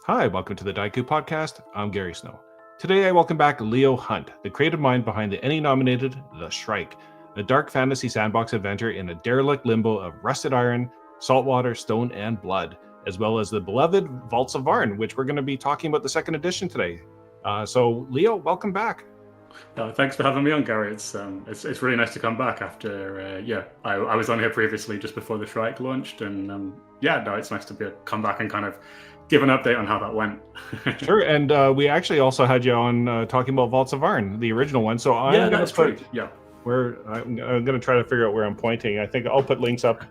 Hi, welcome to the Dieku podcast. I'm Gary Snow. Today I welcome back Leo Hunt, the creative mind behind the Ennie Nominated The Shrike, a dark fantasy sandbox adventure in a derelict limbo of rusted iron, saltwater, stone, and blood, as well as the beloved Vaults of Vaarn, which we're going to be talking about the second edition today. So Leo, welcome back. Thanks for having me on, Gary. It's really nice to come back after I was on here previously just before the Shrike launched, and it's nice to come back and kind of give an update on how that went. Sure, and we actually also had you on talking about Vaults of Vaarn, the original one. So I'm going to put I'm going to try to figure out where I'm pointing. I think I'll put links up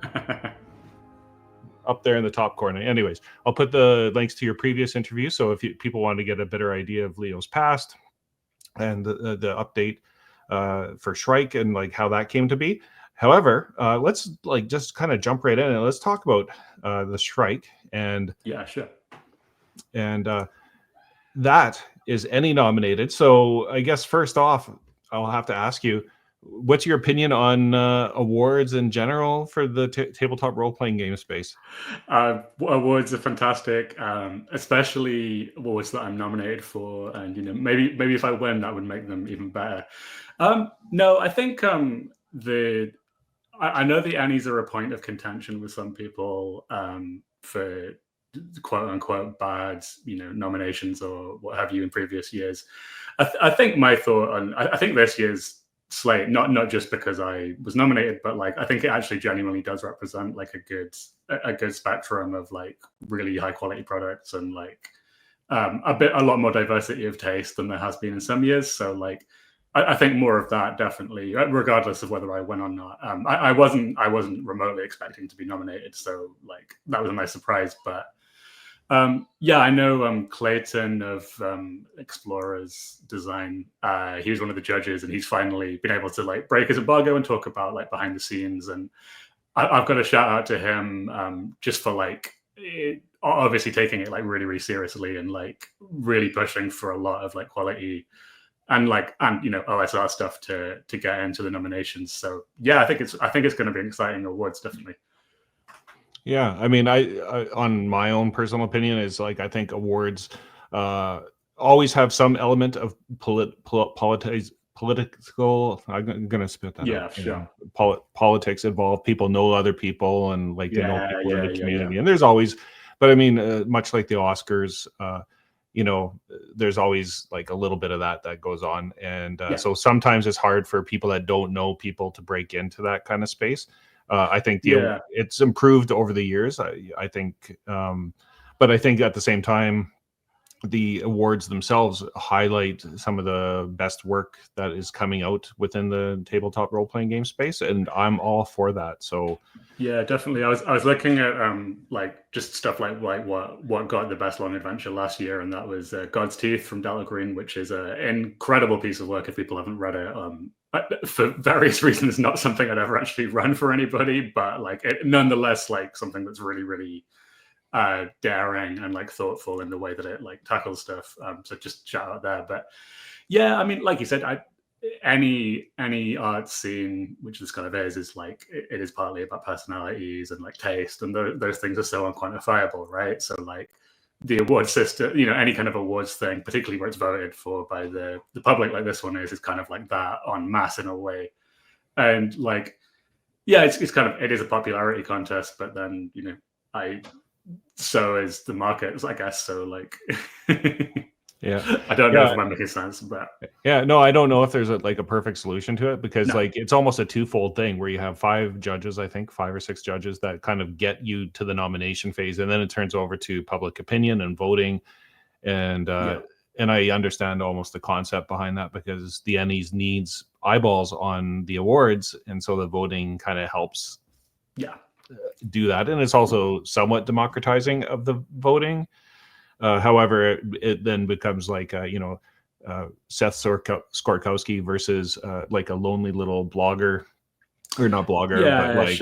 there in the top corner. Anyways, I'll put the links to your previous interview. So if people want to get a better idea of Leo's past and the update for Shrike and like how that came to be. However, let's like just kind of jump right in and let's talk about the Shrike. And yeah, sure. And that is Ennie nominated. So I guess first off, I'll have to ask you, what's your opinion on awards in general for the tabletop role-playing game space? Awards are fantastic, especially awards that I'm nominated for, and maybe if I win, that would make them even better. No, I think I know the Ennies are a point of contention with some people for quote unquote bad nominations or what have you in previous years. I think my thought on I think this year's slate, not just because I was nominated, but like I think it actually genuinely does represent like a good spectrum of like really high quality products and like a lot more diversity of taste than there has been in some years. So like I think more of that definitely, regardless of whether I win or not. I wasn't remotely expecting to be nominated, so like that was a nice surprise. But I know Clayton of Explorers Design. He was one of the judges, and he's finally been able to like break his embargo and talk about like behind the scenes. And I've got a shout out to him just for like obviously taking it like really, really seriously and like really pushing for a lot of like quality and OSR stuff to get into the nominations. So yeah, I think it's going to be an exciting awards, definitely. Yeah, I mean, I on my own personal opinion is like I think awards always have some element of political. I'm gonna spit that out. Sure. Politics involved. People know other people, and like they know people in the community. And there's always, but I mean, much like the Oscars, there's always like a little bit of that goes on, and so sometimes it's hard for people that don't know people to break into that kind of space. I think it's improved over the years. I think, but I think at the same time, the awards themselves highlight some of the best work that is coming out within the tabletop role-playing game space, and I'm all for that. So yeah, definitely. I was looking at like just stuff like what got the best long adventure last year, and that was God's Teeth from Delta Green, which is an incredible piece of work if people haven't read it. For various reasons, not something I'd ever actually run for anybody, but like it, nonetheless, like something that's really, really daring and like thoughtful in the way that it like tackles stuff. So just shout out there. But yeah, I mean, like you said, any art scene, which this kind of is like it is partly about personalities and like taste, and those things are so unquantifiable, right? So like the award system, any kind of awards thing, particularly where it's voted for by the public, like this one is kind of like that en masse in a way. And like, yeah, it's kind of, it is a popularity contest, but then, so is the market, I guess. So like, yeah, I don't know if I'm making sense, but yeah, no, I don't know if there's a perfect solution to it, because like it's almost a twofold thing where you have 5 judges, I think 5 or 6 judges that kind of get you to the nomination phase, and then it turns over to public opinion and voting, and I understand almost the concept behind that, because the Ennies needs eyeballs on the awards, and so the voting kind of helps do that, and it's also somewhat democratizing of the voting. However, it then becomes like Seth Skorkowski versus like a lonely little blogger, or not blogger, but like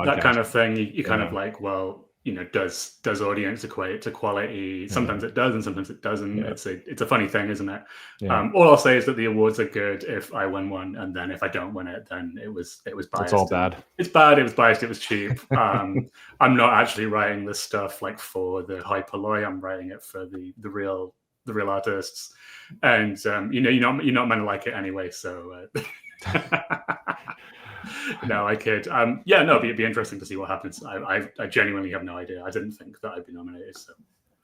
that kind of thing. You kind of like, well, does audience equate to quality? Sometimes it does, and sometimes it doesn't. Yeah. It's a funny thing, isn't it? Yeah. All I'll say is that the awards are good if I win one, and then if I don't win it, then it was biased. It's all bad. It's bad. It was biased. It was cheap. I'm not actually writing this stuff like for the high polloi. I'm writing it for the real artists, and you're not meant to like it anyway. So. No, I kid. It'd be interesting to see what happens. I genuinely have no idea. I didn't think that I'd be nominated. So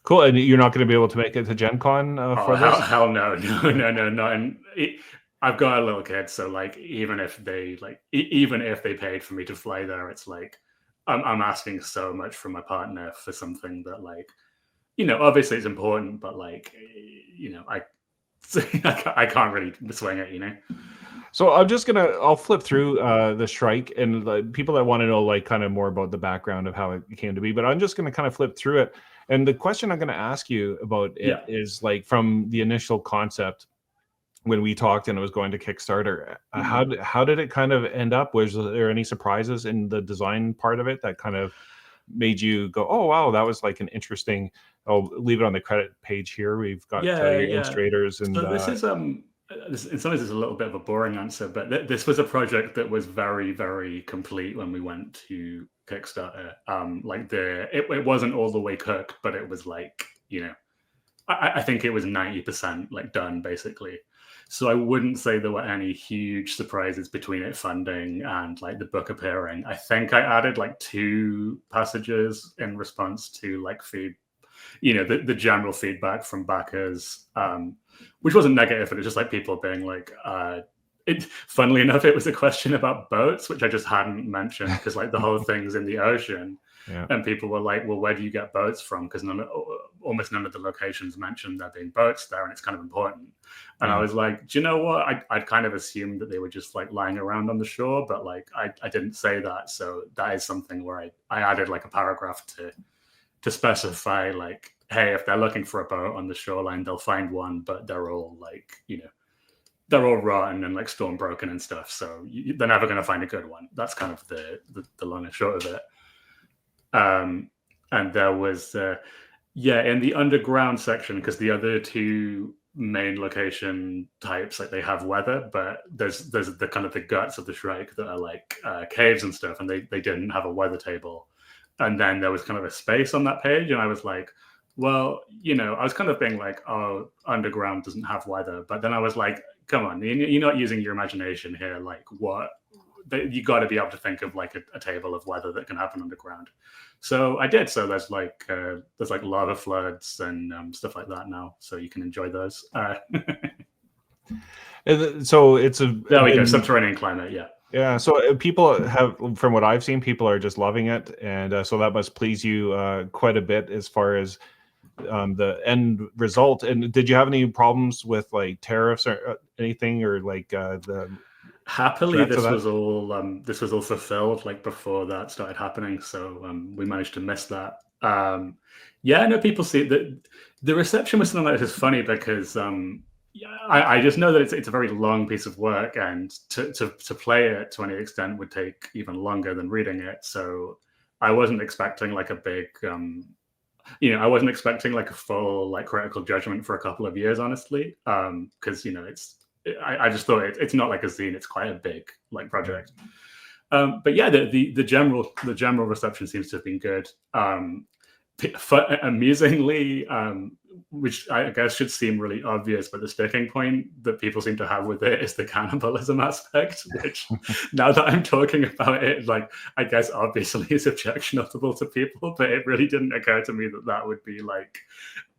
cool. And you're not going to be able to make it to Gen Con for this? Hell no. And I've got a little kid, so like even if they paid for me to fly there, it's like I'm asking so much from my partner for something that like, obviously it's important, but like, I can't really swing it, So I'll flip through the Shrike, and people that want to know like kind of more about the background of how it came to be, but I'm just going to kind of flip through it. And the question I'm going to ask you about it is like from the initial concept when we talked and it was going to Kickstarter, how did it kind of end up? Was there any surprises in the design part of it that kind of made you go, oh, wow, that was like an interesting, I'll leave it on the credit page here. We've got illustrators. And so this is, in some ways, it's a little bit of a boring answer, but this was a project that was very, very complete when we went to Kickstarter. It wasn't all the way cooked, but it was like, I think it was 90% like done basically. So I wouldn't say there were any huge surprises between it funding and like the book appearing. I think I added like 2 passages in response to like the general feedback from backers, which wasn't negative, but it's just like people being like, funnily enough, it was a question about boats, which I just hadn't mentioned because like the whole thing's in the ocean. Yeah. And people were like, well, where do you get boats from? Because almost none of the locations mentioned there being boats there, and it's kind of important. And I was like, do you know what? I'd kind of assumed that they were just like lying around on the shore, but like I didn't say that. So that is something where I added like a paragraph to specify like, hey, if they're looking for a boat on the shoreline, they'll find one, but they're all like, they're all rotten and like storm broken and stuff. So they're never going to find a good one. That's kind of the long and short of it. And there was, in the underground section, because the other 2 main location types, like they have weather, but there's the kind of the guts of the Shrike that are like caves and stuff, and they didn't have a weather table. And then there was kind of a space on that page, and I was like, well, I was kind of being like, oh, underground doesn't have weather. But then I was like, come on, you're not using your imagination here. Like what? You got to be able to think of like a table of weather that can happen underground. So I did. So there's like lava floods and stuff like that now. So you can enjoy those. So it's there we go, subterranean climate. Yeah. Yeah, so people have, from what I've seen, people are just loving it, and so that must please you quite a bit as far as the end result. And did you have any problems with like tariffs or anything, or like the? Happily, this was all fulfilled like before that started happening, so we managed to miss that. People see that the reception was something that is funny because I just know that it's a very long piece of work, and to play it to any extent would take even longer than reading it. So I wasn't expecting like a big, I wasn't expecting like a full like critical judgment for a couple of years, honestly, because I just thought it's not like a zine; it's quite a big like project. But yeah, the general reception seems to have been good. Amusingly, which I guess should seem really obvious, but the sticking point that people seem to have with it is the cannibalism aspect, which now that I'm talking about it, like I guess obviously is objectionable to people, but it really didn't occur to me that would be like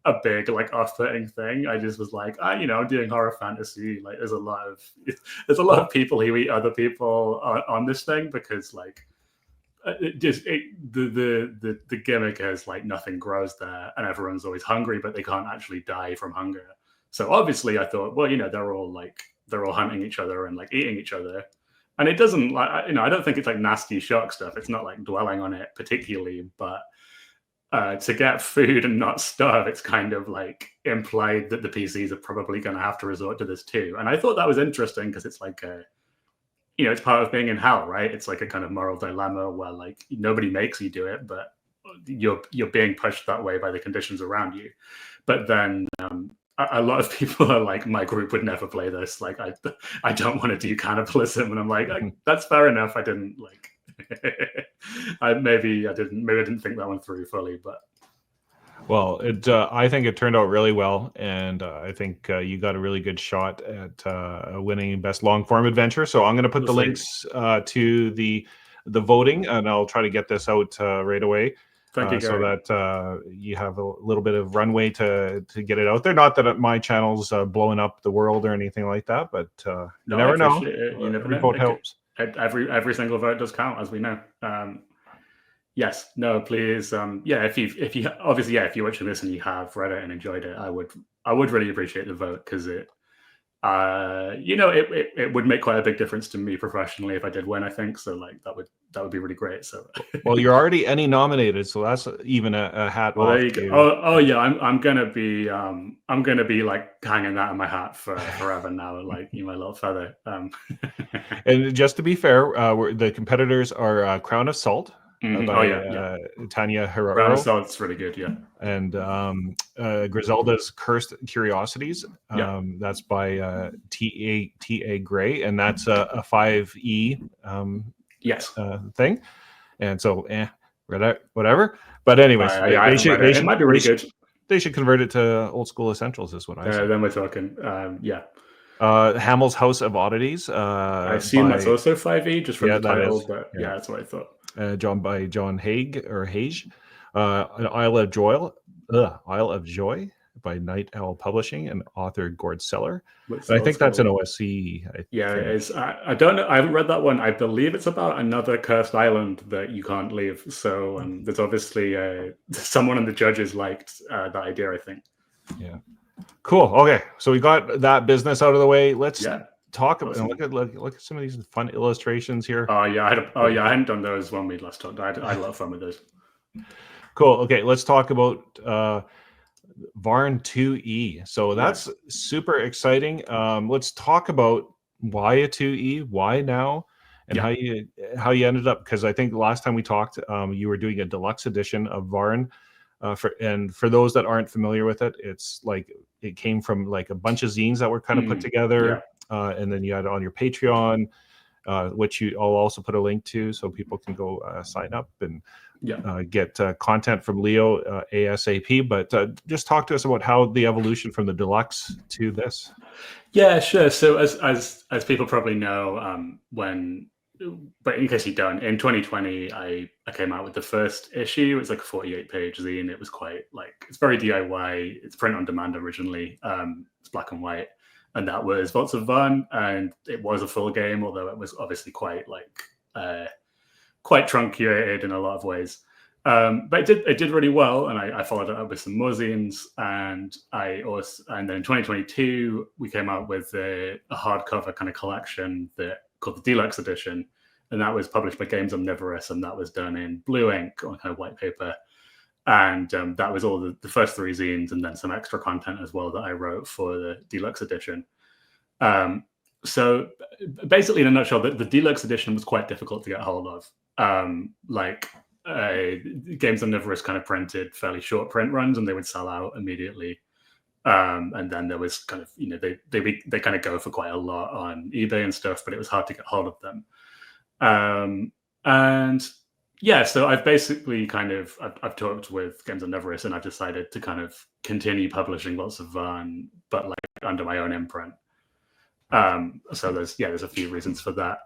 a big like off-putting thing. I just was like, I'm doing horror fantasy. Like there's a lot of people who eat other people on this thing because like the gimmick is like nothing grows there and everyone's always hungry, but they can't actually die from hunger. So obviously I thought, well, they're all hunting each other and like eating each other. And it doesn't like, I don't think it's like nasty shock stuff. It's not like dwelling on it particularly, but to get food and not starve, it's kind of like implied that the PCs are probably going to have to resort to this too. And I thought that was interesting because it's like it's part of being in hell, right? It's like a kind of moral dilemma where like nobody makes you do it, but you're being pushed that way by the conditions around you. But then a lot of people are like, my group would never play this. Like, I don't want to do cannibalism, and I'm like, that's fair enough. I didn't like. Maybe I didn't think that one through fully, but. Well, I think it turned out really well, and I think you got a really good shot at winning best long form adventure. So I'm going to put the links to the voting, and I'll try to get this out right away. Thank you, so that you have a little bit of runway to get it out there. Not that my channel's blowing up the world or anything like that, but you never know. You never know. Vote helps. Every single vote does count, as we know. Yes, no, please. If you obviously, if you're watching this and you have read it and enjoyed it, I would really appreciate the vote, because it would make quite a big difference to me professionally if I did win, I think. So like that would be really great. So well, you're already Ennie nominated, so that's even a hat. Well, there you go. Oh yeah, I'm gonna be like hanging that in my hat forever now, like my little feather. And just to be fair, the competitors are Crown of Salt. By Tanya Herrero. Crown of Salt's really good, yeah. And Griselda's Cursed Curiosities. That's by T.A. Gray, and that's a 5e thing. And so, whatever. But anyways, it might be really good. They should convert it to Old School Essentials, is what I say. Then we're talking, Hamill's House of Oddities. I assume that's also 5e, just from the title, but that's what I thought. John Haig or Hage, an Isle of Joy by Night Owl Publishing and author Gord Seller. I think that's an OSC. It is. I don't know. I haven't read that one. I believe it's about another cursed island that you can't leave. So there's obviously someone in the judges liked that idea, I think. Yeah. Cool. Okay, so we got that business out of the way. Let's talk about and look at some of these fun illustrations here. I hadn't done those when we last talked. I had a lot of fun with those. Cool. Okay, let's talk about Vaarn 2E. So that's super exciting. Let's talk about why a 2E, why now, and how you ended up, because I think last time we talked, you were doing a deluxe edition of Vaarn. For those that aren't familiar with it, it's like it came from like a bunch of zines that were kind of put together, and then you had it on your Patreon, which I'll also put a link to, so people can go sign up and get content from Leo ASAP. But just talk to us about how the evolution from the deluxe to this. Yeah, sure. So as people probably know, but in case you don't, in 2020, I came out with the first issue. It was like a 48-page zine. It was quite it's very DIY. It's print on demand originally. It's black and white, and that was Vaults of Vaarn, and it was a full game, although it was obviously quite truncated in a lot of ways. But it did really well, and I followed it up with some more zines, and then in 2022 we came out with a hardcover kind of collection called the Deluxe Edition, and that was published by Games Omnivorous, and that was done in blue ink on kind of white paper, and that was all the first three zines, and then some extra content as well that I wrote for the Deluxe Edition. So basically, in a nutshell, the Deluxe Edition was quite difficult to get hold of. Games Omnivorous kind of printed fairly short print runs, and they would sell out immediately. And then there was kind of, they kind of go for quite a lot on eBay and stuff, but it was hard to get hold of them. So I've basically I've talked with Games Omnivorous, and I've decided to kind of continue publishing Vaults of Vaarn, but under my own imprint. So there's a few reasons for that.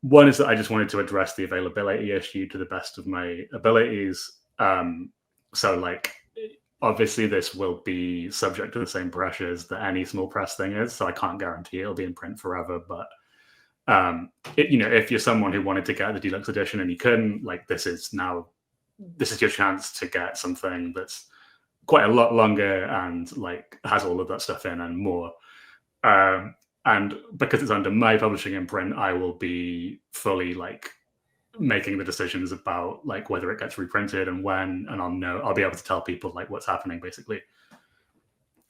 One is that I just wanted to address the availability issue to the best of my abilities. Obviously, this will be subject to the same pressures that any small press thing is, so I can't guarantee it'll be in print forever. But if you're someone who wanted to get the deluxe edition and you couldn't, this is your chance to get something that's quite a lot longer and has all of that stuff in and more. And because it's under my publishing imprint, I will be fully making the decisions about whether it gets reprinted and when, and I'll be able to tell people what's happening, basically.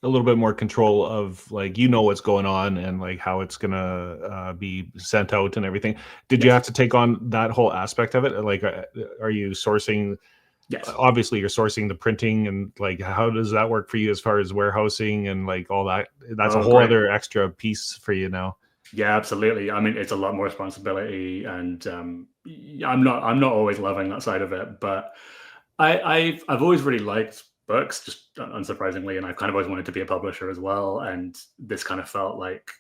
A little bit more control of what's going on and how it's gonna be sent out and everything. Did you have to take on that whole aspect of it? Are you sourcing Yes. Obviously you're sourcing the printing, and like how does that work for you as far as warehousing and like all that? That's a whole other extra piece for you now. Yeah, absolutely. I mean, it's a lot more responsibility, and I'm not always loving that side of it, but I've always really liked books, just unsurprisingly, and I've kind of always wanted to be a publisher as well. And this kind of felt like,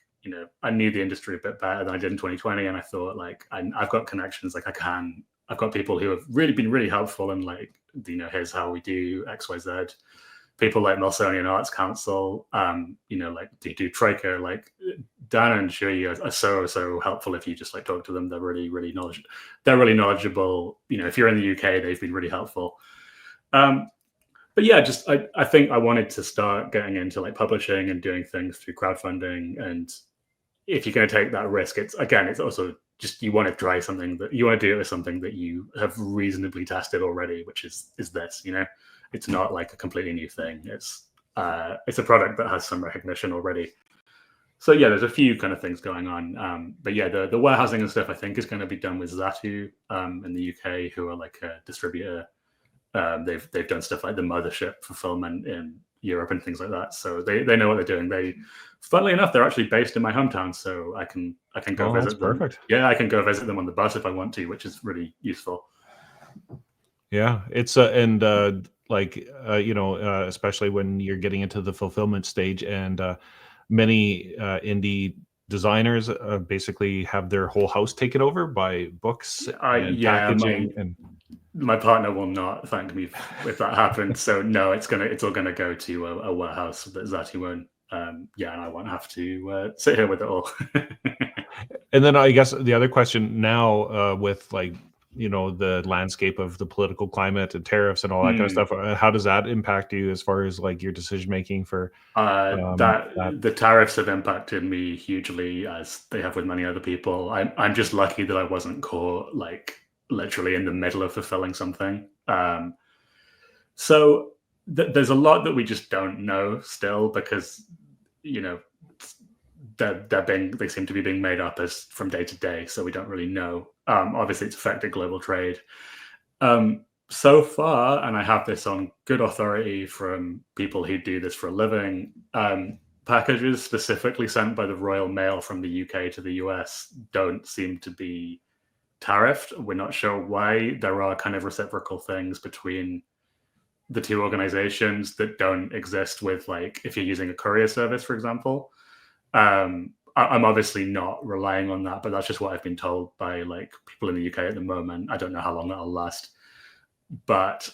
I knew the industry a bit better than I did in 2020, and I thought like I've got connections, like I've got people who have really been really helpful, and like, here's how we do X, Y, Z. People like Milsonian Arts Council, like they do Troika, like Dan and Shui are so helpful if you just like talk to them. They're really knowledgeable. If you're in the UK, they've been really helpful. But yeah, just I think I wanted to start getting into like publishing and doing things through crowdfunding. And if you're going to take that risk, it's also just, you want to try something that you want to do it with something that you have reasonably tested already, which is this. It's not like a completely new thing. It's a product that has some recognition already. So yeah, there's a few kind of things going on. But yeah, the warehousing and stuff I think is going to be done with Zatu in the UK, who are like a distributor. They've done stuff like the Mothership fulfillment in Europe and things like that. So they know what they're doing. Funnily enough, they're actually based in my hometown, so I can go visit them. Perfect. Yeah, I can go visit them on the bus if I want to, which is really useful. Yeah, it's especially when you're getting into the fulfillment stage, and many indie designers basically have their whole house taken over by books and packaging. My partner will not thank me if that happens. So no, it's all gonna go to a warehouse that Zatu won't. And I won't have to sit here with it all. And then I guess the other question now, with like, the landscape of the political climate and tariffs and all that kind of stuff, how does that impact you as far as like your decision making for the tariffs have impacted me hugely, as they have with many other people. I'm just lucky that I wasn't caught like literally in the middle of fulfilling something. So there's a lot that we just don't know still, because they seem to be being made up as from day to day, so we don't really know. Obviously, it's affected global trade so far, and I have this on good authority from people who do this for a living. Packages specifically sent by the Royal Mail from the UK to the US don't seem to be tariffed. We're not sure why. There are kind of reciprocal things between the two organizations that don't exist with, like, if you're using a courier service, for example. I'm obviously not relying on that, but that's just what I've been told by like people in the UK at the moment. I don't know how long that'll last. But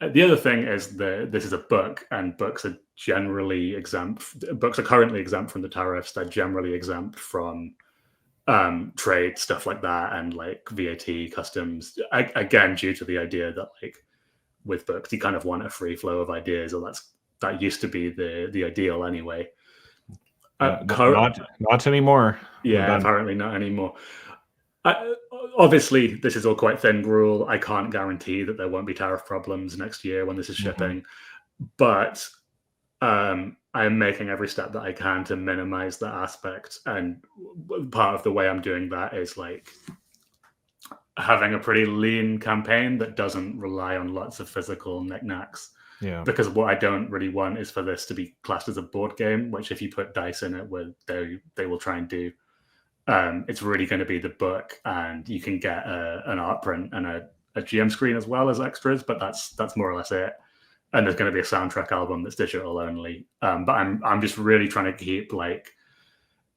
the other thing is this is a book, and books are generally exempt. Books are currently exempt from the tariffs. They're generally exempt from trade, stuff like that, and like VAT, customs. Again, due to the idea that like with books, you kind of want a free flow of ideas, or that used to be the ideal anyway. Not anymore. Yeah, apparently not anymore. Obviously, this is all quite thin gruel. I can't guarantee that there won't be tariff problems next year when this is shipping, but I am making every step that I can to minimize that aspect. And part of the way I'm doing that is like having a pretty lean campaign that doesn't rely on lots of physical knickknacks. Yeah. Because what I don't really want is for this to be classed as a board game, which if you put dice in it, they will try and do. It's really going to be the book, and you can get an art print and a GM screen as well as extras, but that's more or less it. And there's going to be a soundtrack album that's digital only. But I'm just really trying to keep, like,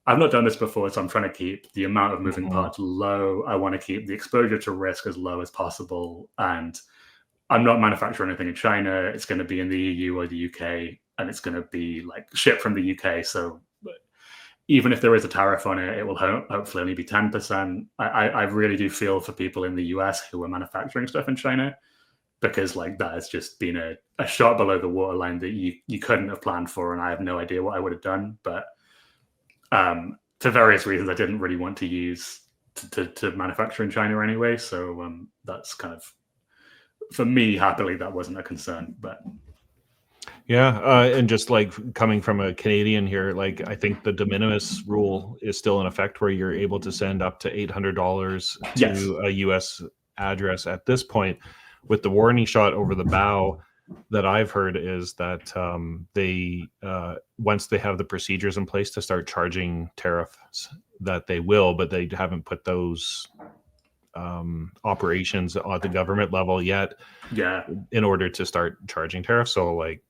I've not done this before, so I'm trying to keep the amount of moving parts low. I want to keep the exposure to risk as low as possible, and I'm not manufacturing anything in China. It's going to be in the EU or the UK, and it's going to be like shipped from the UK. So even if there is a tariff on it, it will hopefully only be 10%. I really do feel for people in the US who are manufacturing stuff in China, because like that has just been a shot below the waterline that you couldn't have planned for, and I have no idea what I would have done. But for various reasons, I didn't really want to use to manufacture in China anyway. So that's kind of, for me, happily, that wasn't a concern. But yeah, and just like coming from a Canadian here, like I think the de minimis rule is still in effect, where you're able to send up to $800 to a US address at this point. with the warning shot over the bow, that I've heard is that they once they have the procedures in place to start charging tariffs, that they will, but they haven't put those operations at the government level yet. Yeah. In order to start charging tariffs, so like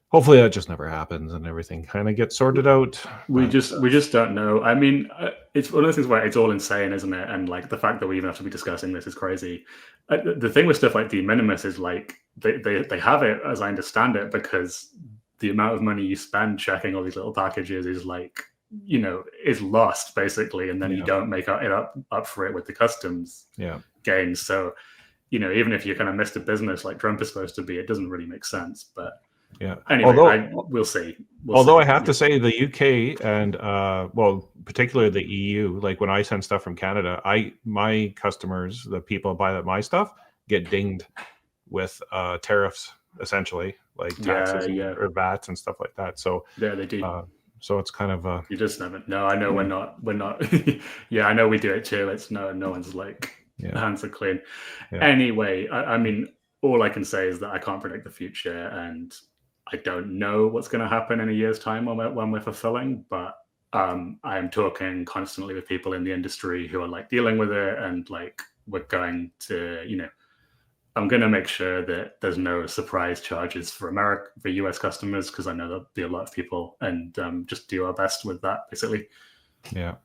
hopefully that just never happens and everything kind of gets sorted out. We just don't know. I mean, it's one of those things where it's all insane, isn't it? And like the fact that we even have to be discussing this is crazy. The thing with stuff like de minimis is like they have it, as I understand it, because the amount of money you spend checking all these little packages is like, you know, is lost basically, and then you don't make it up for it with the customs gains. So, you know, even if you kind of missed a business like Trump is supposed to be, it doesn't really make sense. But anyway, we'll see. I have to say the UK and well, particularly the EU, like when I send stuff from Canada, my customers, the people who buy my stuff, get dinged with tariffs, essentially, like taxes or VATs and stuff like that. So yeah, they do. So it's kind of you just never. No, I know we're not. Yeah, I know we do it too. It's no one's like hands are clean. Yeah. Anyway, I mean, all I can say is that I can't predict the future, and I don't know what's going to happen in a year's time when we're fulfilling, but I am talking constantly with people in the industry who are like dealing with it, and like we're going to, you know, I'm going to make sure that there's no surprise charges for US customers, because I know there'll be a lot of people, and just do our best with that, basically. Yeah.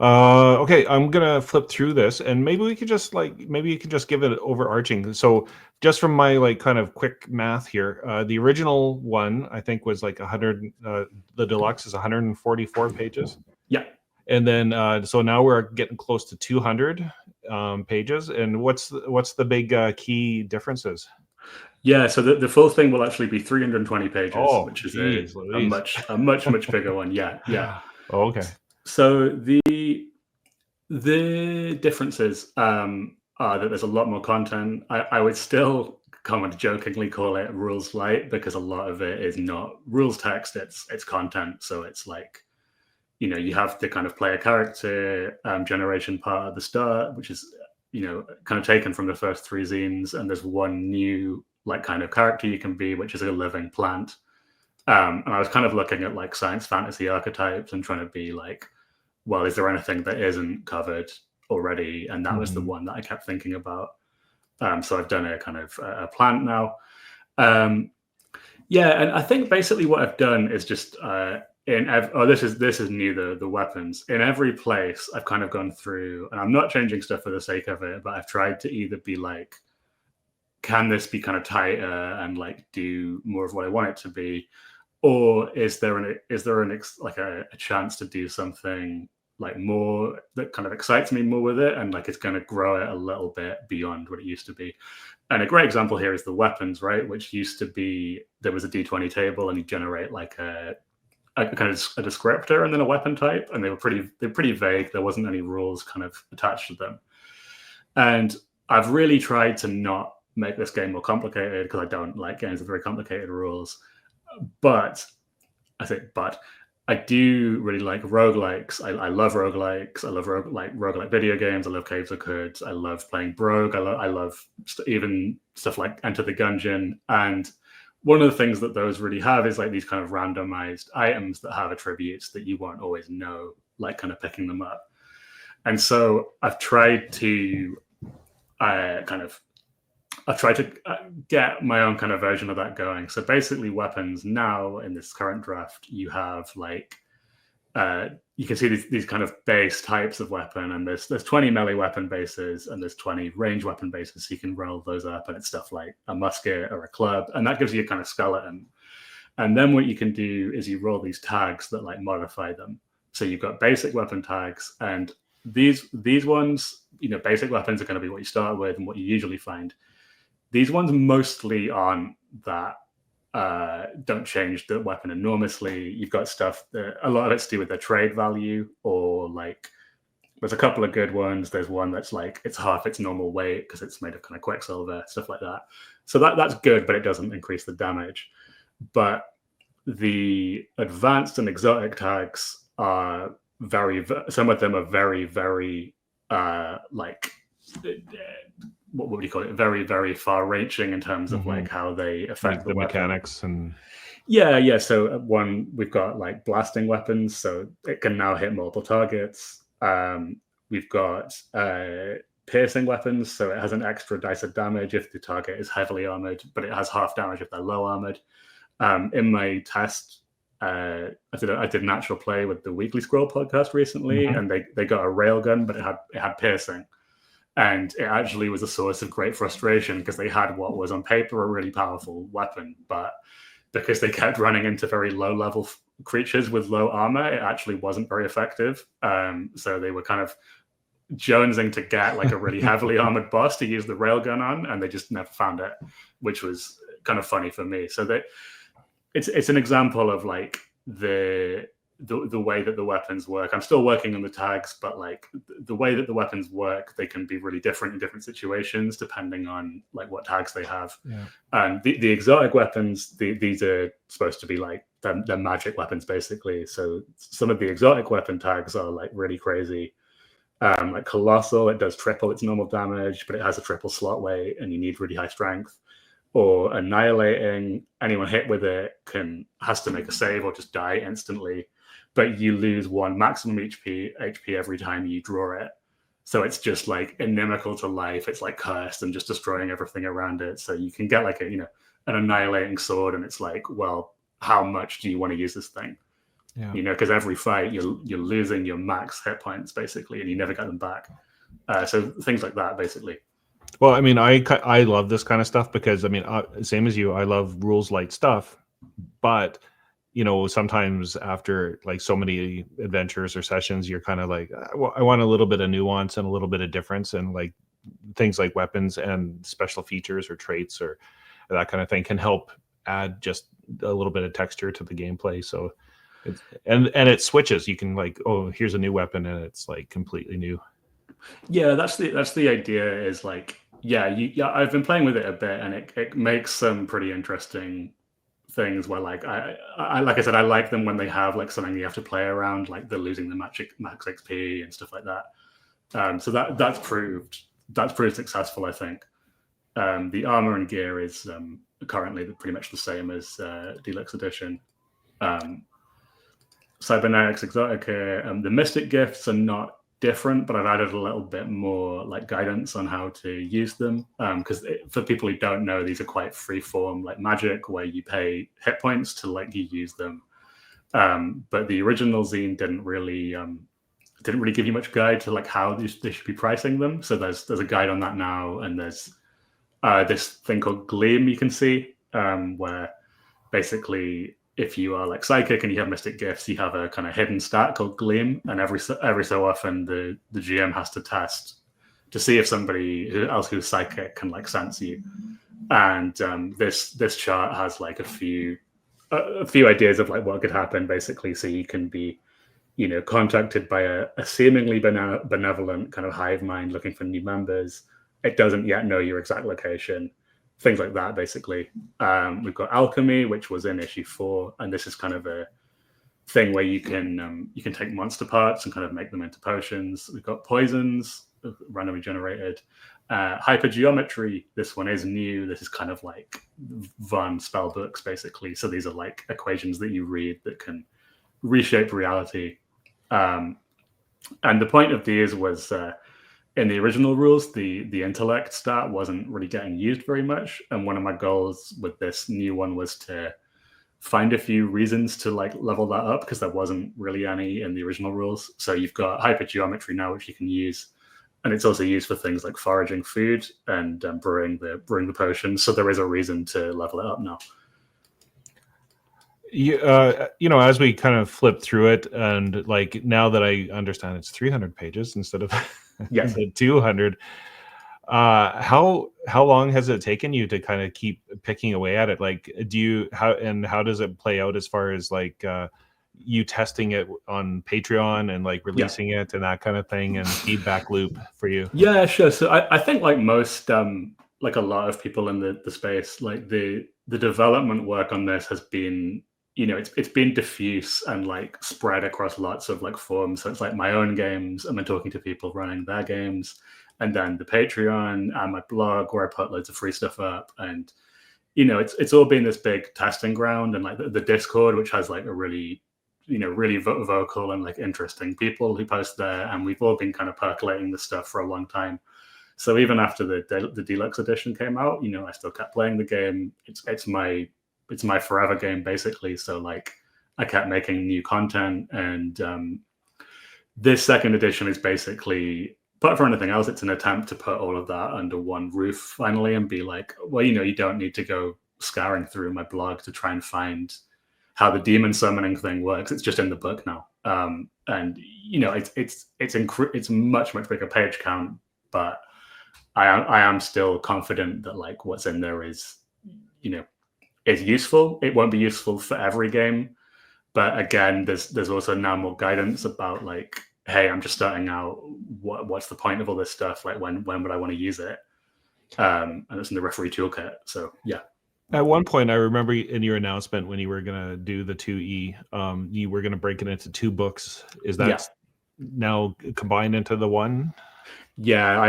Okay, I'm gonna flip through this, and maybe you could just give it overarching. So, just from my like kind of quick math here, the original one I think was like 100. The deluxe is 144 pages. Yeah. And then so now we're getting close to 200 pages. And what's the big key differences? Yeah, so the full thing will actually be 320 pages, which is a much bigger one. Yeah. Oh, okay. So the differences are that there's a lot more content. I would still kind of jokingly call it rules light, because a lot of it is not rules text, it's content. So it's like, you know, you have the kind of player character generation part at the start, which is, you know, kind of taken from the first 3 zines, and there's one new like kind of character you can be, which is a living plant. And I was kind of looking at like science fantasy archetypes and trying to be like, well, is there anything that isn't covered already? And that was the one that I kept thinking about. So I've done a kind of a plant now. Yeah, and I think basically what I've done is just this is new, the weapons. In every place I've kind of gone through, and I'm not changing stuff for the sake of it, but I've tried to either be like, can this be kind of tighter and like do more of what I want it to be? Or is there a chance to do something like more that kind of excites me more with it, and like it's going to grow it a little bit beyond what it used to be? And a great example here is the weapons, right? Which used to be, there was a D20 table, and you generate like a kind of a descriptor and then a weapon type, and they're pretty vague. There wasn't any rules kind of attached to them. And I've really tried to not make this game more complicated, because I don't like games with very complicated rules. But I do really like roguelikes. I love roguelikes. I love roguelike video games. I love Caves of Kurds. I love playing Brogue. I love even stuff like Enter the Gungeon. And one of the things that those really have is like these kind of randomized items that have attributes that you won't always know, like kind of picking them up. And so I've tried to get my own kind of version of that going. So basically weapons now in this current draft, you have like, you can see these kind of base types of weapon, and there's 20 melee weapon bases, and there's 20 range weapon bases. So you can roll those up, and it's stuff like a musket or a club, and that gives you a kind of skeleton. And then what you can do is you roll these tags that like modify them. So you've got basic weapon tags, and these ones, you know, basic weapons are going to be what you start with and what you usually find. These ones mostly aren't that, don't change the weapon enormously. You've got stuff that a lot of it's to do with their trade value, or like there's a couple of good ones. There's one that's like it's half its normal weight because it's made of kind of quicksilver, stuff like that. So that's good, but it doesn't increase the damage. But the advanced and exotic tags are some of them are very, very like what would you call it? Very, very far-reaching in terms of like how they affect like the mechanics and. Yeah. So we've got like blasting weapons, so it can now hit multiple targets. We've got piercing weapons, so it has an extra dice of damage if the target is heavily armored, but it has half damage if they're low armored. In my test, I did an actual play with the Weekly Scroll podcast recently, and they got a railgun, but it had piercing. And it actually was a source of great frustration because they had what was on paper a really powerful weapon, but because they kept running into very low-level creatures with low armor, it actually wasn't very effective. So they were kind of jonesing to get like a really heavily armored boss to use the railgun on, and they just never found it, which was kind of funny for me. So it's an example of like the way that the weapons work. I'm still working on the tags, but like the way that the weapons work, they can be really different in different situations depending on like what tags they have. And the exotic weapons, these are supposed to be like they're magic weapons basically. So some of the exotic weapon tags are like really crazy. Like Colossal, it does triple its normal damage, but it has a triple slot weight and you need really high strength. Or Annihilating, anyone hit with it has to make a save or just die instantly, but you lose 1 maximum HP every time you draw it. So it's just like inimical to life. It's like cursed and just destroying everything around it. So you can get like an Annihilating sword, and it's like, well, how much do you want to use this thing? Because every fight you're losing your max hit points basically, and you never get them back. So things like that basically. Well, I mean, I love this kind of stuff because, I mean, same as you, I love rules light stuff. But, sometimes after like so many adventures or sessions, you're kind of like, I want a little bit of nuance and a little bit of difference. And like things like weapons and special features or traits or that kind of thing can help add just a little bit of texture to the gameplay. So, and it switches. You can like, oh, here's a new weapon, and it's like completely new. Yeah, that's the idea. Is like, I've been playing with it a bit, and it makes some pretty interesting things where like I like I said, I like them when they have like something you have to play around, like the losing the max XP and stuff like that. So that's proved successful, I think. The armor and gear is currently pretty much the same as Deluxe Edition. Cybernetics, Exotica, the Mystic Gifts are not different, but I've added a little bit more like guidance on how to use them, because for people who don't know, these are quite free form like magic where you pay hit points to like you use them, but the original zine didn't really give you much guide to like how they should be pricing them. So there's a guide on that now, and there's this thing called Gleam you can see, where basically if you are like psychic and you have mystic gifts, you have a kind of hidden stat called Gleam, and every so often the GM has to test to see if somebody else who's psychic can like sense you. And this chart has like a few ideas of like what could happen basically. So you can be, contacted by a seemingly benevolent kind of hive mind looking for new members. It doesn't yet know your exact location. Things like that, basically. We've got Alchemy, which was in issue 4, and this is kind of a thing where you can take monster parts and kind of make them into potions. We've got Poisons, randomly generated. Hypergeometry, this one is new. This is kind of like Vaarn spell books, basically. So these are like equations that you read that can reshape reality. And the point of these was... in the original rules, the intellect stat wasn't really getting used very much. And one of my goals with this new one was to find a few reasons to like level that up, because there wasn't really any in the original rules. So you've got hypergeometry now, which you can use. And it's also used for things like foraging food and brewing the potions. So there is a reason to level it up now. As we kind of flip through it, and like now that I understand it's 300 pages instead of yes. 200, how long has it taken you to kind of keep picking away at it? Like, how does it play out as far as like you testing it on Patreon and like releasing it and that kind of thing, and feedback loop for you? Yeah, sure. So I think like most like a lot of people in the space, like the development work on this has been, it's been diffuse and like spread across lots of like forums. So it's like my own games, and then talking to people running their games, and then the Patreon and my blog where I put loads of free stuff up. And it's all been this big testing ground, and like the Discord, which has like a really really vocal and like interesting people who post there, and we've all been kind of percolating the stuff for a long time. So even after the deluxe edition came out, I still kept playing the game. It's my forever game basically. So like I kept making new content, and this second edition is basically, but for anything else, it's an attempt to put all of that under one roof finally and be like, well, you don't need to go scouring through my blog to try and find how the demon summoning thing works. It's just in the book now, and it's much bigger page count, but I am still confident that like what's in there is is useful. It won't be useful for every game, but again, there's also now more guidance about like, hey, I'm just starting out. What's the point of all this stuff? Like when would I want to use it? And it's in the referee toolkit. So yeah. At one point, I remember in your announcement when you were going to do the 2E, you were going to break it into 2 books. Is that now combined into the one? Yeah,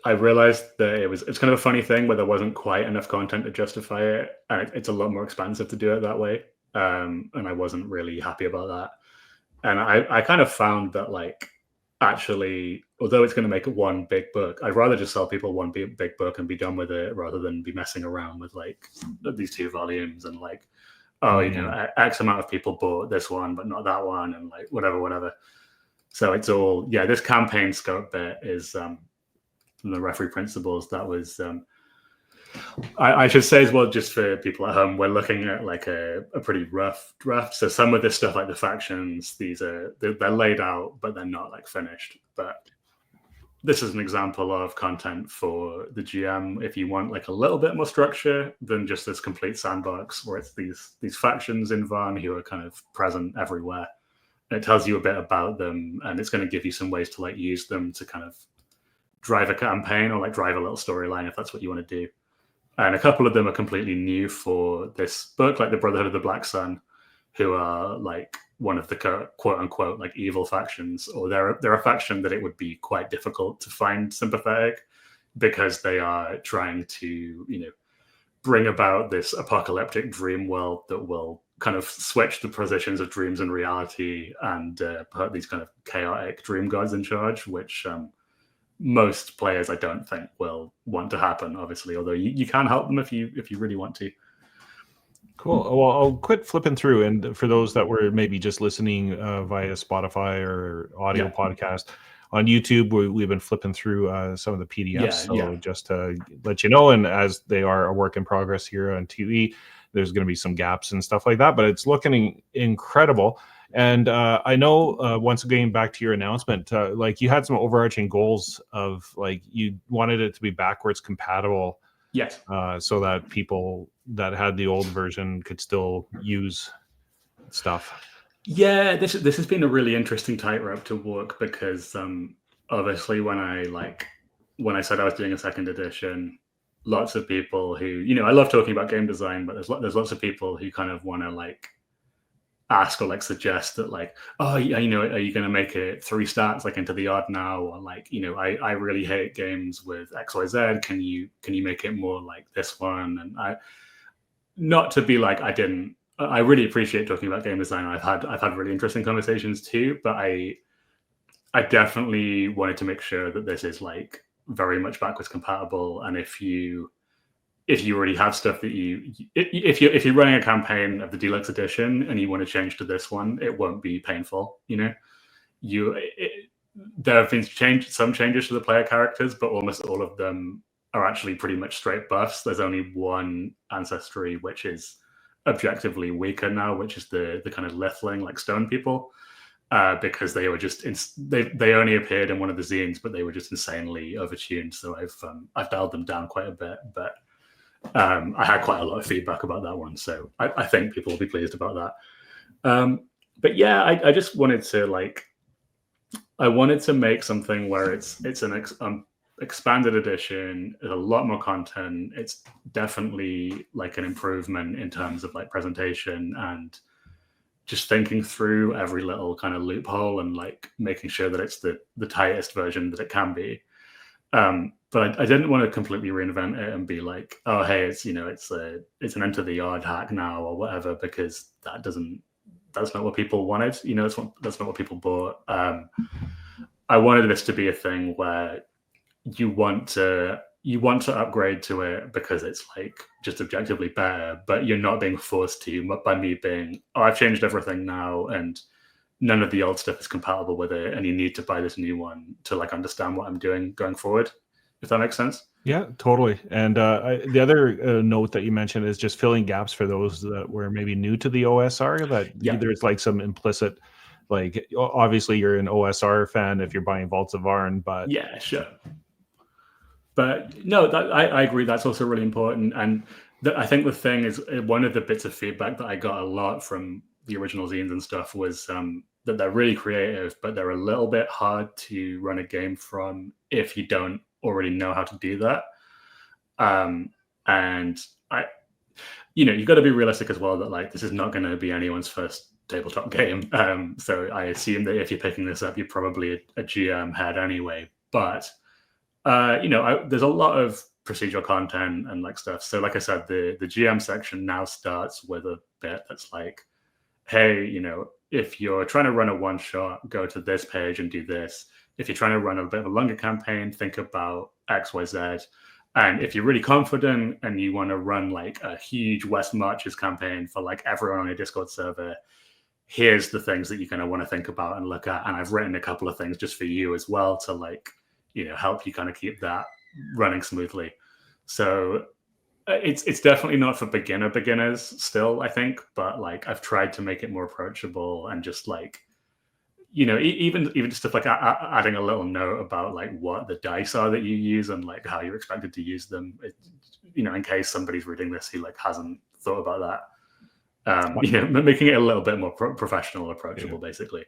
I realized that it's kind of a funny thing where there wasn't quite enough content to justify it. It's a lot more expensive to do it that way. And I wasn't really happy about that. And I kind of found that like, actually, although it's going to make it one big book, I'd rather just sell people one big book and be done with it rather than be messing around with like these 2 volumes and like, X amount of people bought this one, but not that one. And like, whatever. So it's all, this campaign scope bit is, the referee principles. That was I should say as well, just for people at home, we're looking at like a pretty rough draft. So some of this stuff, like the factions, they're laid out, but they're not like finished. But this is an example of content for the GM if you want like a little bit more structure than just this complete sandbox where it's these factions in Vaarn who are kind of present everywhere. And it tells you a bit about them, and it's going to give you some ways to like use them to kind of drive a campaign or like drive a little storyline if that's what you want to do. And a couple of them are completely new for this book, like the Brotherhood of the Black Sun, who are like one of the quote unquote like evil factions, or they're a faction that it would be quite difficult to find sympathetic because they are trying to bring about this apocalyptic dream world that will kind of switch the positions of dreams and reality and put these kind of chaotic dream gods in charge, which most players I don't think will want to happen, obviously, although you can help them if you really want to. Cool. Well, I'll quit flipping through, and for those that were maybe just listening via Spotify or audio podcast on YouTube, we've been flipping through some of the PDFs. Just to let you know, and as they are a work in progress here on 2E, there's going to be some gaps and stuff like that, but it's looking incredible. And I know, once again, back to your announcement, like you had some overarching goals of like you wanted it to be backwards compatible. Yes. So that people that had the old version could still use stuff. Yeah, this has been a really interesting tightrope to walk because obviously when I said I was doing a second edition, lots of people who I love talking about game design, but there's lots of people who kind of want to like ask or like suggest that like, oh yeah, are you going to make it 3 stats like into the odd now, or like I really hate games with XYZ, can you make it more like this one? And I, not to be like I really appreciate talking about game design. I've had really interesting conversations too, but I definitely wanted to make sure that this is like very much backwards compatible. And if you already have stuff that if you're running a campaign of the deluxe edition and you want to change to this one, it won't be painful. There have been some changes to the player characters, but almost all of them are actually pretty much straight buffs. There's only one ancestry which is objectively weaker now, which is the kind of Lithling, like stone people, because they were just they only appeared in one of the zines, but they were just insanely overtuned. So I've dialed them down quite a bit, but I had quite a lot of feedback about that one, so I think people will be pleased about that. But yeah, I just wanted to make something where it's an expanded edition, a lot more content. It's definitely like an improvement in terms of like presentation and just thinking through every little kind of loophole and like making sure that it's the tightest version that it can be. But I didn't want to completely reinvent it and be like, oh, hey, it's it's an Enter the Yard hack now or whatever, because that's not what people wanted. That's not what people bought. I wanted this to be a thing where you want to upgrade to it because it's like just objectively better, but you're not being forced to by me being, oh, I've changed everything now and none of the old stuff is compatible with it, and you need to buy this new one to like understand what I'm doing going forward. If that makes sense. Yeah, totally. And the other note that you mentioned is just filling gaps for those that were maybe new to the OSR, that there's like some implicit, like obviously you're an OSR fan if you're buying Vaults of Vaarn, but yeah, sure. But no, I agree. That's also really important. And I think the thing is, one of the bits of feedback that I got a lot from the original zines and stuff was that they're really creative, but they're a little bit hard to run a game from if you don't already know how to do that. And you've got to be realistic as well that like this is not going to be anyone's first tabletop game. So I assume that if you're picking this up, you're probably a GM head anyway. But there's a lot of procedural content and like stuff. So like I said, the GM section now starts with a bit that's like, hey, if you're trying to run a one shot, go to this page and do this. If you're trying to run a bit of a longer campaign, think about X, Y, Z. And if you're really confident and you want to run like a huge West Marches campaign for like everyone on your Discord server, here's the things that you're going to want to think about and look at. And I've written a couple of things just for you as well to like, help you kind of keep that running smoothly. So it's definitely not for beginners still, I think, but like I've tried to make it more approachable and just like, even just stuff like adding a little note about like what the dice are that you use and like how you're expected to use them, in case somebody's reading this who like hasn't thought about that. Making it a little bit more professional, approachable, basically.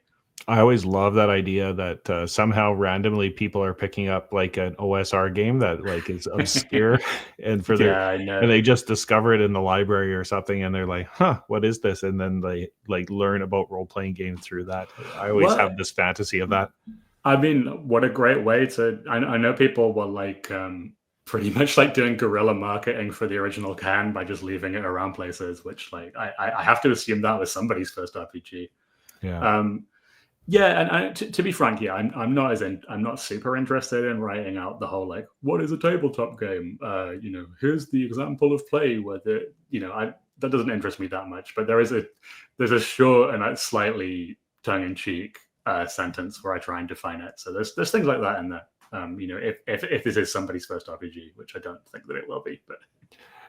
I always love that idea that somehow randomly people are picking up like an OSR game that like is obscure and and they just discover it in the library or something and they're like, huh, what is this? And then they like learn about role-playing games through that. I always have this fantasy of that. I mean, what a great way to, I know people were like pretty much like doing guerrilla marketing for the original can by just leaving it around places, which like I have to assume that was somebody's first RPG. And to be frank, I'm not super interested in writing out the whole like what is a tabletop game. Here's the example of play where that doesn't interest me that much. But there's a short and a slightly tongue-in-cheek sentence where I try and define it. So there's things like that in there. If this is somebody's first RPG, which I don't think that it will be, but.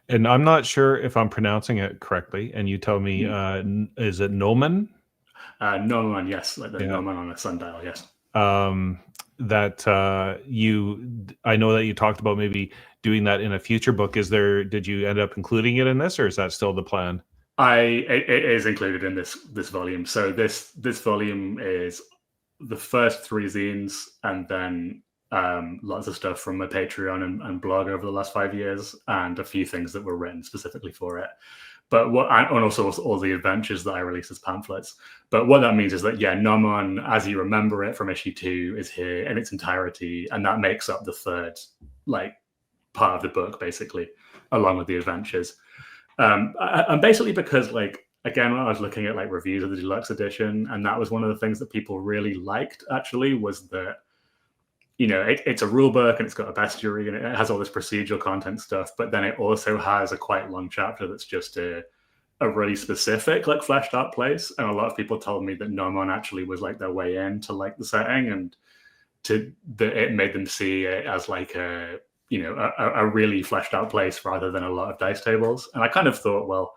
And I'm not sure if I'm pronouncing it correctly. And you tell me, is it Noman? Noman, yes, like the Noman on a sundial, yes. I know that you talked about maybe doing that in a future book. Did you end up including it in this, or is that still the plan? It is included in this volume. So this volume is the first 3 zines, and then lots of stuff from my Patreon and blog over the last 5 years, and a few things that were written specifically for it. But and also all the adventures that I released as pamphlets. But what that means is that, Noman, as you remember it from issue 2, is here in its entirety, and that makes up the third, like, part of the book, basically, along with the adventures. And basically because, like, again, when I was looking at, like, reviews of the deluxe edition, and that was one of the things that people really liked, actually, was that, it's a rule book and it's got a bestiary and it has all this procedural content stuff, but then it also has a quite long chapter that's just a really specific, like, fleshed out place. And a lot of people told me that Noman actually was like their way into like the setting, and it made them see it as like a really fleshed out place rather than a lot of dice tables. And I kind of thought, well,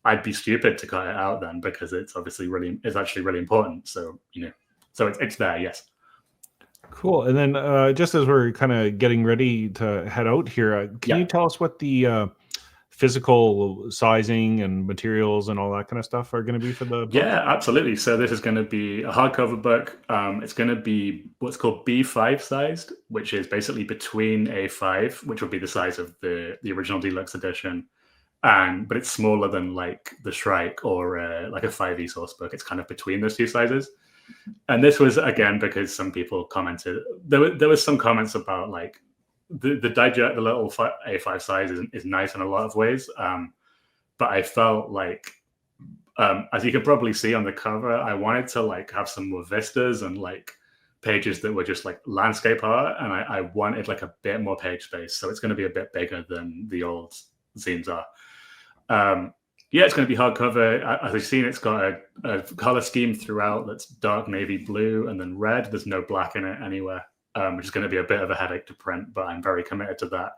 I'd be stupid to cut it out then, because it's actually really important. So so it's there, yes. Cool. And then just as we're kind of getting ready to head out here, can you tell us what the physical sizing and materials and all that kind of stuff are going to be for the book? Yeah, absolutely. So this is going to be a hardcover book. It's going to be what's called B5 sized, which is basically between A5, which would be the size of the original deluxe edition, but it's smaller than like the Shrike or like a 5e source book. It's kind of between those two sizes. And this was, again, because some people commented. There was some comments about like the digest, the little A5 size is nice in a lot of ways. But I felt like, as you can probably see on the cover, I wanted to like have some more vistas and like pages that were just like landscape art, and I wanted like a bit more page space. So it's going to be a bit bigger than the old zines are. Yeah, it's going to be hardcover. As I've seen, it's got a color scheme throughout that's dark navy blue and then red. There's no black in it anywhere, which is going to be a bit of a headache to print, but I'm very committed to that.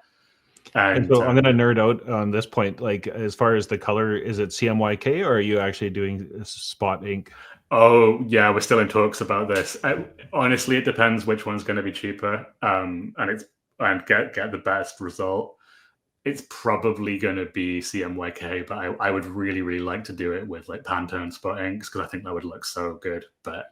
And so I'm going to nerd out on this point. Like, as far as the color, is it CMYK or are you actually doing spot ink? Oh, yeah, we're still in talks about this. Honestly, it depends which one's going to be cheaper and get the best result. It's probably going to be CMYK, but I would really, really like to do it with like Pantone spot inks because I think that would look so good. But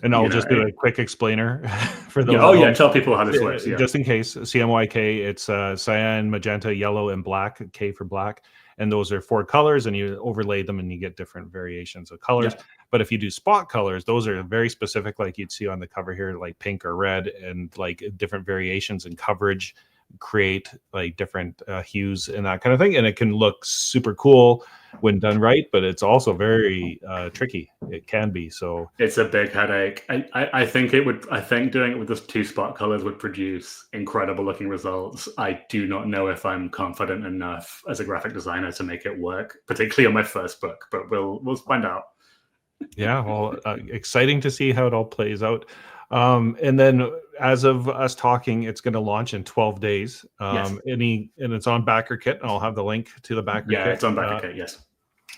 I'll just do a quick explainer for those. Yeah, oh yeah, tell people how this works. Yeah. Just in case, CMYK, it's cyan, magenta, yellow, and black. K for black, and those are 4 colors, and you overlay them, and you get different variations of colors. Yeah. But if you do spot colors, those are very specific, like you'd see on the cover here, like pink or red, and like different variations in coverage create like different hues and that kind of thing, and it can look super cool when done right, but it's also very tricky. It can be. So it's a big headache. I think doing it with just 2 spot colors would produce incredible looking results. I do not know if I'm confident enough as a graphic designer to make it work, particularly on my first book, but we'll find out. Yeah, well, exciting to see how it all plays out. And then as of us talking, it's going to launch in 12 days. Yes. And it's on Backerkit, and I'll have the link to the Backerkit. Yeah, it's on Backerkit, yes.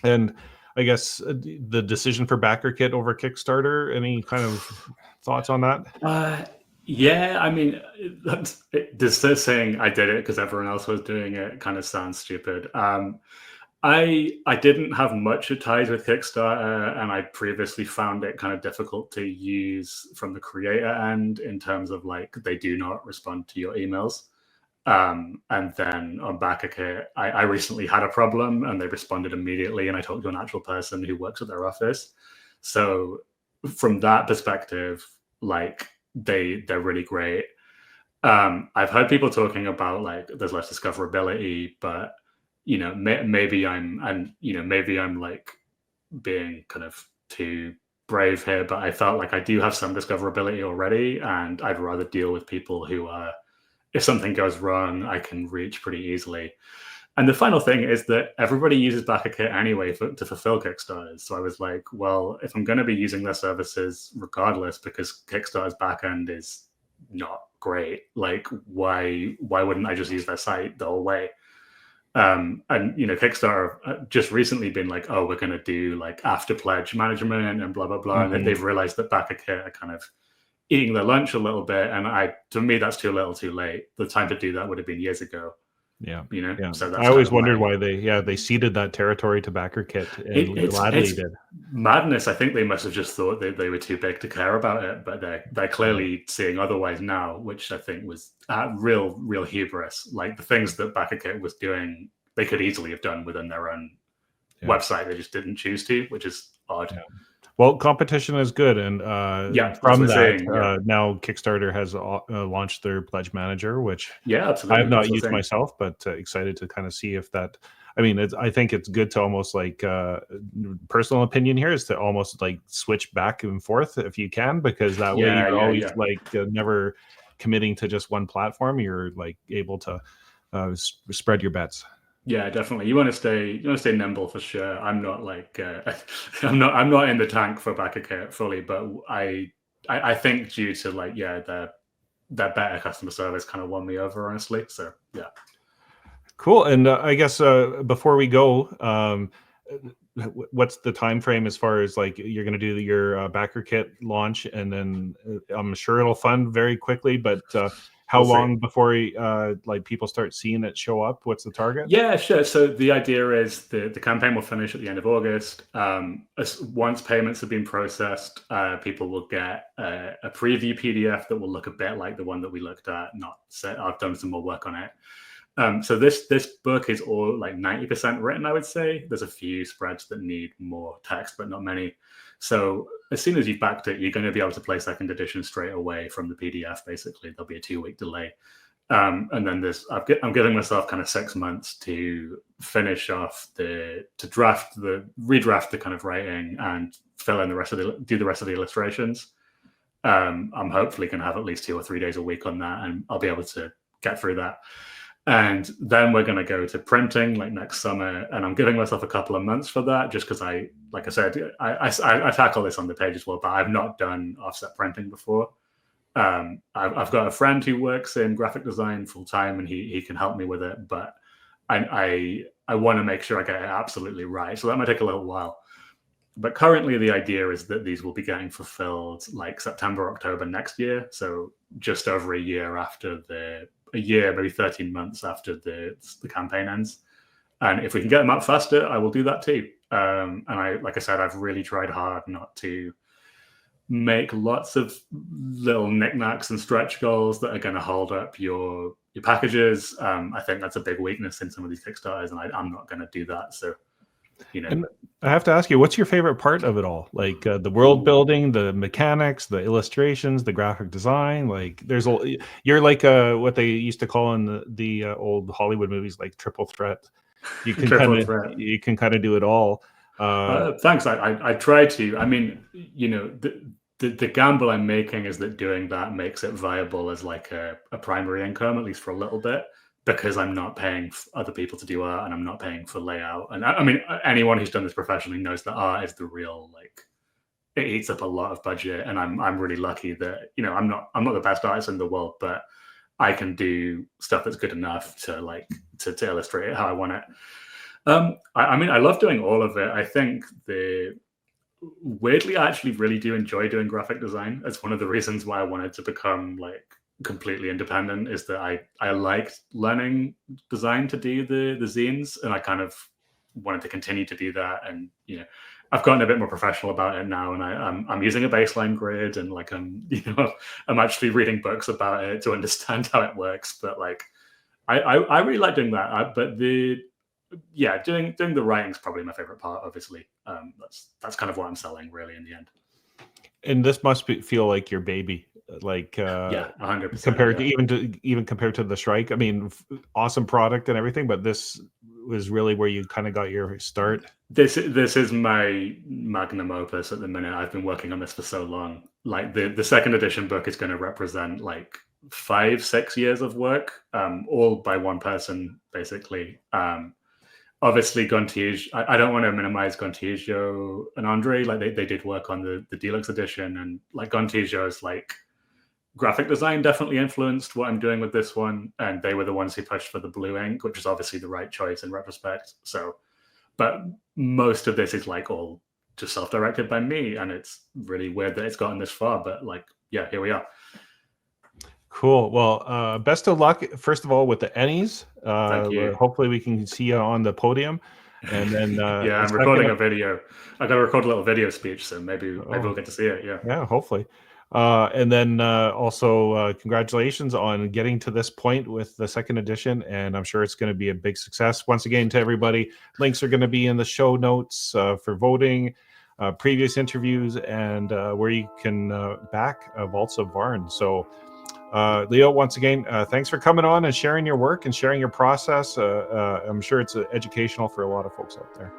And I guess the decision for Backerkit over Kickstarter, any kind of thoughts on that? Yeah, I mean, this saying I did it because everyone else was doing it kind of sounds stupid. I didn't have much ties with Kickstarter, and I previously found it kind of difficult to use from the creator end in terms of like they do not respond to your emails. And then on Backerkit, I recently had a problem and they responded immediately, and I talked to an actual person who works at their office. So from that perspective, like they're really great. I've heard people talking about like there's less discoverability, but you know, maybe I'm like being kind of too brave here, but I felt like I do have some discoverability already, and I'd rather deal with people who are, if something goes wrong, I can reach pretty easily. And the final thing is that everybody uses Backerkit anyway to fulfill Kickstarters. So I was like, well, if I'm going to be using their services regardless, because Kickstarter's backend is not great, like why wouldn't I just use their site the whole way? And you know, Kickstarter just recently been like, oh, we're going to do like after pledge management and blah blah blah, and they've realized that Backerkit are kind of eating their lunch a little bit, and to me that's too little, too late. The time to do that would have been years ago. Yeah, you know. Yeah. So I always wondered why they ceded that territory to Backerkit, and gladly did. Madness. I think they must have just thought they were too big to care about it, but they're clearly seeing otherwise now, which I think was real hubris. Like the things that Backerkit was doing, they could easily have done within their own website. They just didn't choose to, which is odd. Yeah. Well, competition is good, and from that, now Kickstarter has launched their pledge manager, which absolutely. I have not used myself, but excited to kind of see if that. I mean, I think it's good to almost like personal opinion here is to almost like switch back and forth if you can, because that way you're always like never committing to just one platform. You're like able to spread your bets. Yeah, definitely. You want to stay nimble for sure. I'm not like I'm not in the tank for Backerkit fully, but I think due to like their better customer service kind of won me over, honestly. So yeah. Cool. And I guess before we go, what's the time frame as far as like you're going to do your Backerkit launch, and then I'm sure it'll fund very quickly, but how long before like people start seeing it show up? What's the target? Yeah, sure. So the idea is the campaign will finish at the end of August. Once payments have been processed, people will get a preview PDF that will look a bit like the one that we looked at. I've done some more work on it. So this book is all like 90% written, I would say. There's a few spreads that need more text, but not many. So as soon as you've backed it, you're going to be able to play second edition straight away from the PDF. Basically, there'll be a 2-week delay, and then I'm giving myself kind of 6 months to finish off redraft the kind of writing and fill in do the rest of the illustrations. I'm hopefully going to have at least 2 or 3 days a week on that, and I'll be able to get through that. And then we're going to go to printing like next summer, and I'm giving myself a couple of months for that, just because like I said, I tackle this on the page as well, but I've not done offset printing before. I've got a friend who works in graphic design full time, and he can help me with it, but I want to make sure I get it absolutely right, so that might take a little while. But currently the idea is that these will be getting fulfilled like September, October next year, so just over a year, maybe 13 months after the campaign ends. And if we can get them out faster, I will do that too. And like I said, I've really tried hard not to make lots of little knickknacks and stretch goals that are going to hold up your packages. I think that's a big weakness in some of these Kickstarters, and I'm not going to do that. So, And I have to ask you, what's your favorite part of it all? Like the world building, the mechanics, the illustrations, the graphic design. Like you're like what they used to call in the old Hollywood movies, like triple threat. You can kind of do it all. Thanks. I try to. I mean, the gamble I'm making is that doing that makes it viable as like a primary income, at least for a little bit, because I'm not paying other people to do art, and I'm not paying for layout. And I mean, anyone who's done this professionally knows that art is the real, like, it eats up a lot of budget. And I'm really lucky that, I'm not the best artist in the world, but I can do stuff that's good enough to illustrate it how I want it. I mean, I love doing all of it. I think weirdly, I actually really do enjoy doing graphic design. It's one of the reasons why I wanted to become like completely independent, is that I liked learning design to do the zines, and I kind of wanted to continue to do that. And I've gotten a bit more professional about it now, and I'm using a baseline grid, and like I'm actually reading books about it to understand how it works. But like I really like doing that. But doing the writing is probably my favorite part. Obviously, that's kind of what I'm selling really in the end. And this must feel like your baby, like 100%. Compared to even compared to the Shrike. I mean, awesome product and everything, but this was really where you kind of got your start. This is my magnum opus at the minute. I've been working on this for so long. Like the second edition book is going to represent like 5-6 years of work, all by one person, basically. Obviously, Gontijo, I don't want to minimize Gontijo and Andre. Like they did work on the deluxe edition, and like Gontijo's like graphic design definitely influenced what I'm doing with this one, and they were the ones who pushed for the blue ink, which is obviously the right choice in retrospect. So, but most of this is like all just self-directed by me, and it's really weird that it's gotten this far. But like, yeah, here we are. Cool. Well, best of luck, first of all, with the Ennies. Thank you. Hopefully we can see you on the podium. And then I'm recording a video. I got to record a little video speech, so maybe we'll get to see it. Yeah, hopefully. And then also congratulations on getting to this point with the second edition, and I'm sure it's going to be a big success. Once again, to everybody, links are going to be in the show notes for voting, previous interviews, and where you can back Vaults of Vaarn. So Leo, once again, thanks for coming on and sharing your work and sharing your process. I'm sure it's educational for a lot of folks out there.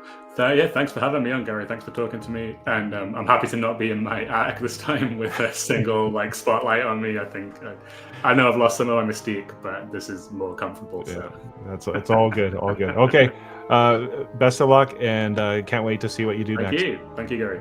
Thanks for having me on, Gary. Thanks for talking to me. And I'm happy to not be in my attic this time with a single like spotlight on me. I think I know I've lost some of my mystique, but this is more comfortable. So. Yeah, it's all good. All good. Okay. Best of luck, and can't wait to see what you do next. Thank you, Gary.